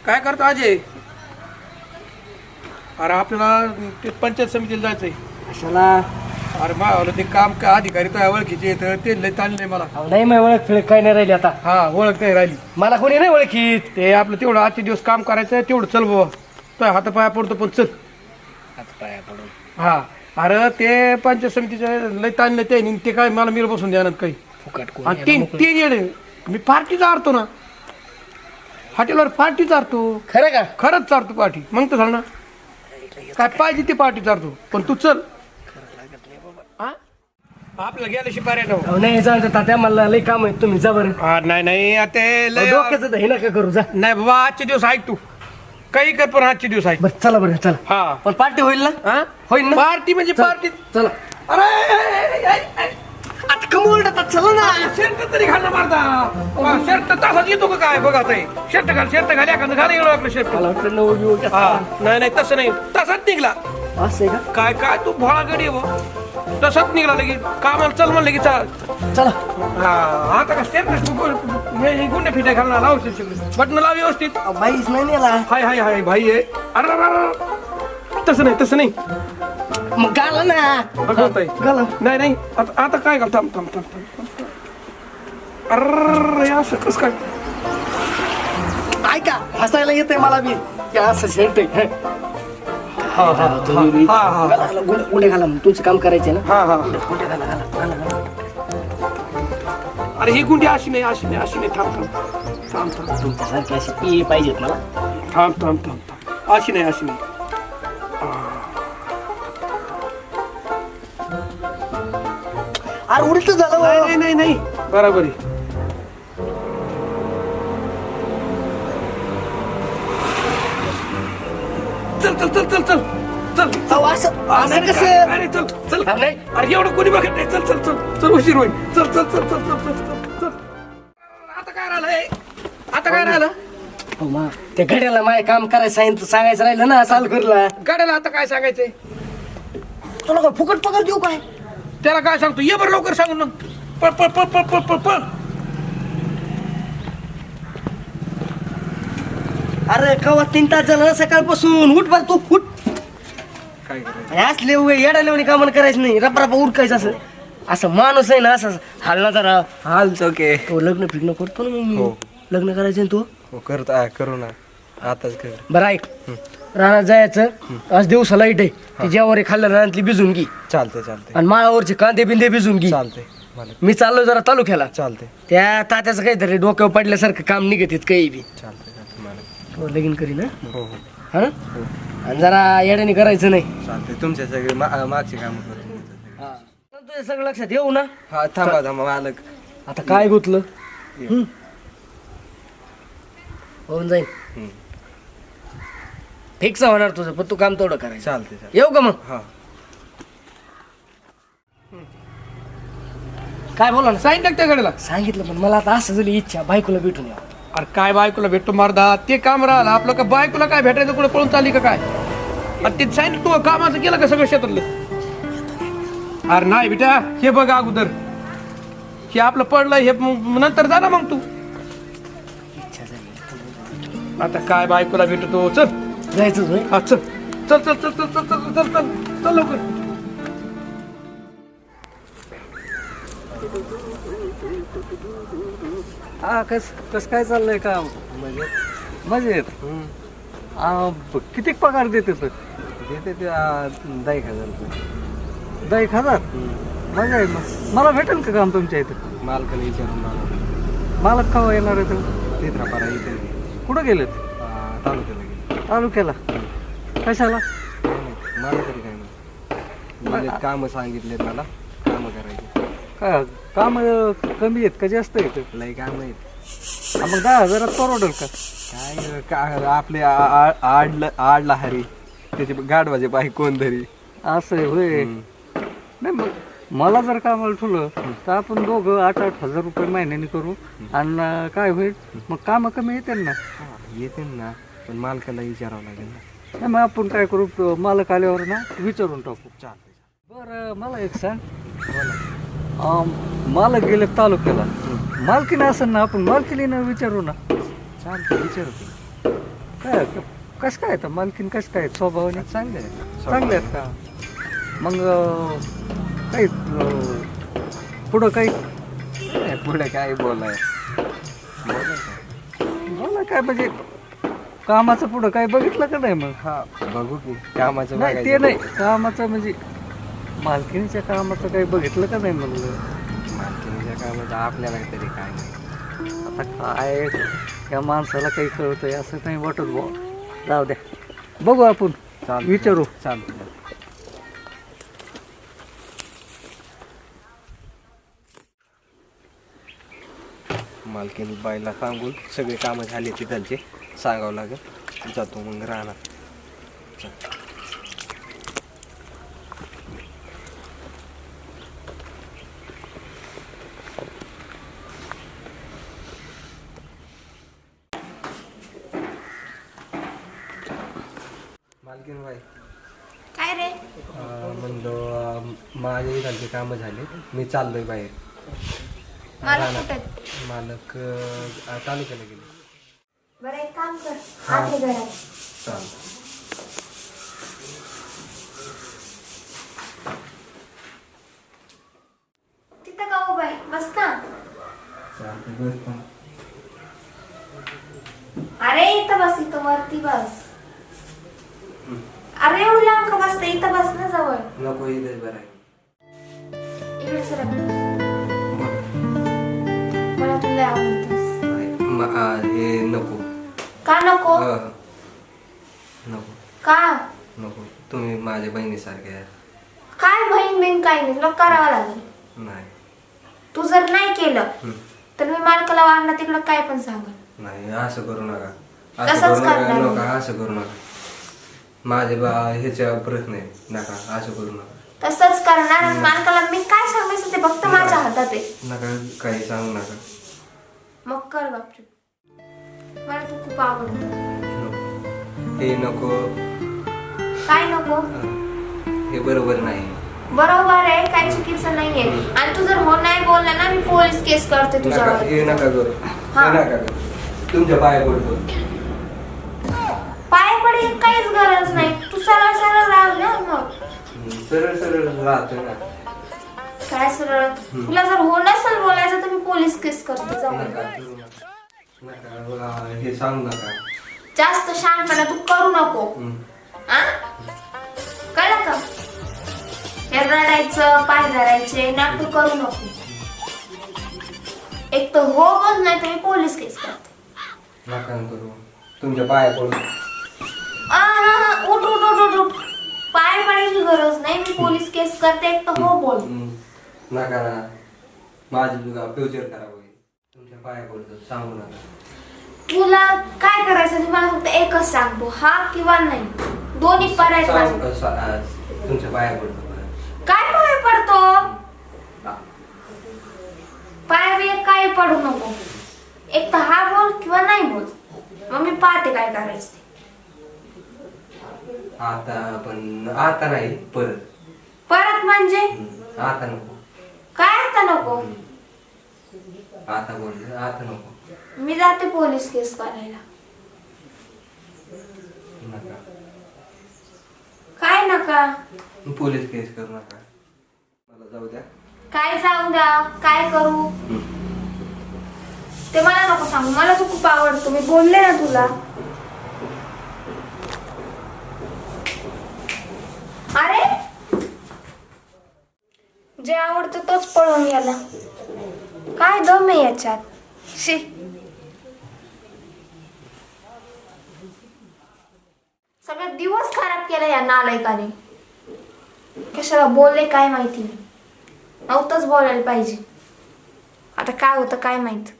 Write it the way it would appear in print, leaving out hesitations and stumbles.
काय करतो अजय? अरे आपल्याला ते पंचायत समितीला जायचंय. कशाला? अरे मला ते काम का अधिकारी तो ओळखीचे येतं ते लय ताणलंय मला. नाही मग ओळख फिळख काय नाही राहिली आता. हा ओळख नाही राहिली. मला कोणी नाही ओळखीत. ते आपलं तेवढं आजचे दिवस काम करायचं तेवढं चल बाबा. तो हातापाया पडतो पण चल. पाया पडून. हा अरे ते पंचायत समितीचं लय ताणलं ते काय मला मिळ बसून द्यानात काही. फुकट कोण आणि ते येडे मी पार्टी चारतो ना हॉटेलवर पार्टी चारतो. खरं का? खरंच चारतो पार्टी. मग तर झालं ना काय पाहिजे ते पार्टी चारतो पण तू चल. हा आपल्याला गेल्याशी पर्याय अहो, नाही जाऊ दे तात्या मला लई काम आहे. तुम्ही जा बरं. नाही आता लय डोक्याचं हे नका करू जा. नाही बाबा आजचे दिवस ऐक तू काही कर पण आजचे दिवस ऐक. बरं चला बरं चला. हा पण पार्टी होईल ना? हा होईल ना? पार्टी म्हणजे चला. पार्टी. चला. अरे आता कमवून चला ना. शर्ट तरी घालणं मारता. शर्ट तसाच येतो का काय बघा ताई. शर्ट घाल एखादं घाल एवढं आपलं शर्ट. मला वाटलं नऊ बिऊ घ्या. हा नाही तसं नाही तसाच निघला. असं आहे का? काय तू भोळा गडी तसाच निघाला लगेच कामाला चल म्हणलं की चाल. चला. हा आता का शर्ट गुंडे फिटे घालणार लाव बटन लाव व्यवस्थित. बाईच नाही नेला. हाय भाई आहे. अरे तसं नाही मग गाला ना. बघताय गाला. नाही आता काय घाल थांब अरे असं कसं काय. ऐका हसायला येते मला बी. असं शर्ट आहे. हा उड्या घाला तुमचं काम करायचे ना. हा उड्या घाला. अरे ही गुंडी अशी नाही थांब तुमच्यासारखे असे पी पाहिजेत मला. थांब अशी नाही अरे उलट झालं. नाही बरोबर आहे. चल असं कसं? अरे चल नाही. अरे एवढं कोणी बघत नाही. चल उशीर होईल. चल आता काय राहिलं हो मा त्या घड्याला माय काम करायचं सांगायचं राहिलं ना. चालू करला गाड्याला आता काय सांगायचंय. तुला काय फुकट पगार देऊ काय? त्याला काय सांगतो ये बरं लवकर सांगून मग पळ. अरे कवा 3 तास झालं ना सकाळपासून. उठ बर तू उठ. काय करायचं असले येडा लेवणी कामं करायचं नाही. रपरापा उठकायचं असं माणूस आहे ना. असं हालना जरा हालतो के तो लग्न फिरणं करतो ना. मग हो. लग्न करायचं ना तू. हो करू ना आताच कर. बरं ऐक रानात जायचं. आज दिवसा लाईट आहे. ती ज्यावर खाल्ल्या रानातली भिजून घे. चालते आणि माळावरचे कांदे बिंदे भिजून घे. चालते मला मी चाललो जरा तालुक्याला. चालते त्या तात्याचं काहीतरी डोक्यावर पडल्यासारखं काम निघत काही बी. चालते मला तो लगीन करी ना. हो हा ना. आणि जरा येड्याने करायचं नाही. चालते तुमच्या सगळे मागचे काम करतो. तुझ्या सगळं लक्षात येऊ ना. हा थांबा मालक. आता काय गुतलं होऊन जाईल. फिक्स होणार तुझं. पण तू काम तेवढं करायचं. चालते येऊ का मग? हा काय बोला ना. सांगितलं त्या गाड्याला. सांगितलं पण मला आता असं झाली इच्छा बायकोला भेटून या. अरे काय बायकोला भेटतो मारदा. ते काम राहिलं आपलं का बायकोला काय भेटायचं कुठे पळून चालली का काय. अरे ते सांगितलं तू कामाचं केलं का सगळं शेतातलं. अरे नाही बेटा हे बघ अगोदर हे आपलं पडलं हे नंतर जा ना मग तू. इच्छा झाली आता काय बायकोला भेटतो. चल जायचं होय. हा चल लवकर. हा कस काय चाललंय काम? मजेत. किती पगार देते तर? देते ते 10,000 रुपये. 10,000? मजा आहे मग. मला भेटेल का काम तुमच्या इथं? मालकाला विचारून मला मालक केव्हा येणार आहे तर? तेत्रापारा इथे कुठं गेलेत? तालुक्याला गेले. तालुक्याला कशाला? मला तरी काय नाही. मला कामं सांगितलेत मला कामं करायची. काय काम कमी आहेत का जास्त आहेत? लई कामं आहेत. मग 10,000 परवडेल का? काय आपले आडला हरी त्याचे गाडवाचे पाय कोण धरी. असं आहे होय. नाही मग मला जर कामाला ठेवलं तर आपण दोघं 8,000 रुपये महिन्याने करू. आणि काय होईल मग कामं कमी येतील ना. येते ना पण मालकाला विचारावं लागेल ना. नाही मग आपण काय करू मालक आल्यावर ना विचारून टाकू. चालते. बरं मला एक सांग. मालक गेले तालुक्याला. मालकीने असेल ना आपण मालकीने विचारू ना. चालते विचारतो. काय कसं काय तर मालकीन कसं काय स्वभावाने चांगले आहे. चांगले आहेत का? मग काही पुढं काही नाही, पुढे काय बोलाय बोलायचं. मला काय म्हणजे कामाचं पुढं काय बघितलं का नाही मग? हा बघू की कामाचं नाही ते बघायचं. नाही कामाचं म्हणजे मालकीनीच्या कामाचं काही बघितलं का नाही म्हणलं? मालकीणीच्या कामाचं आपल्याला तरी काय नाही. आता काय या माणसाला काही कळतंय असं नाही वाटत बुवा. जाऊ द्या बघू आपण चालतं. विचारू. चालतं. मालकीन बाईला सांगून सगळे कामं झाले तिथलचे सांगावं लागेल. जातो मग राहणार. मालकीन बाई काय रे म्हणलो माझे इथलचे कामं झाले, मी चाललोय बाहेर. मला राहणार. कुठे मालक तालुक्याला गेले. बरं एक काम कर आत ये घरात. चालतं. तिथं का उभा आहे बस ना. चालतं बस पण. अरे इथं बस इथं वरती बस. अरे एवढं लांब का बसते इथं बस ना जवळ. नको इथेच बरं आहे. इकडे सरक. मला तुला आवडतस. हे नको. का नको नको का नको. तुम्ही माझ्या बहिणीसारखे आहे. काय बहीण बिन काय नाही तुला करावं लागेल. नाही तू जर नाही केलं हं. तर मी मालकाला वाढणार तिकडं काय पण सांगेल. नाही असं करू नका. तसंच असं करू नका. करणार. नका असं करू नका. माझे ह्याच्या प्रश्न आहे. नका असं करू नका. तसंच करणार आणि मालकाला मी काय सांगायचं ते फक्त माझ्या हातात आहे. नका काही सांगू नका. मग कर गपचूप. मला तू खूप आवडतो. नको. हे नको. काय नको हे बरोबर नाही. बरोबर आहे काही चुकीचं नाहीये. आणि तू जर हो नाही बोलला ना मी पोलीस केस करते नका तुझ्यावर. हे नका करू. हा. हे नका करू. तुमच्या पाया पडतो. पाय पडे काहीच गरज नाही. तू सरळ सरळ राह ना मग. सरळ सरळ राहतो ना. काय सरळ तुला जर हो नसेल बोलायचं तर मी पोलीस केस करते जाऊ. नका करू नका. नका हे सांगू नका. जास्त शहाणपणा तू करू नको. आ? कळलं का? हे रडायचं पाय धरायचे नाटक करू नको. एक तर हो बोल नाही तर मी पोलीस केस करते. नका करू. तुमच्या पाया पडू. उठ उठ उठ उठ उठ. पाय पडायची गरज नाही मी पोलीस केस करते. एक तर हो बोल. नका ना. माझी तुझा फ्युचर खराब होईल. तुमच्या पाया पडतो. सांगू नका. तुला काय करायचं ते मला फक्त एकच सांगतो हा किंवा नाही. दोन्ही पर्याय माझे. तुमच्या पाया पडतो. काय पाय पडतो पाय बी काय पडू नको. एक तर हा बोल किंवा नाही बोल. मग मी पाहते काय करायचं ते. आता नाही परत. परत म्हणजे आता नको. काय आता नको. आता बोल. आता नको. मी जाते पोलीस केस करायला. नका. काय नका. पोलीस केस करू नका. मला जाऊ द्या. काय जाऊ द्या काय करू ते मला नको सांगू. मला तू खूप आवडतो. मी बोलले ना तुला. अरे जे आवडतं तोच पळून गेला. काय दम आहे याच्यात. शी सगळा दिवस खराब केला या नालायकाने. कशाला बोलले काय माहिती नाही. नव्हतंच बोलायला पाहिजे. आता काय होतं काय माहित.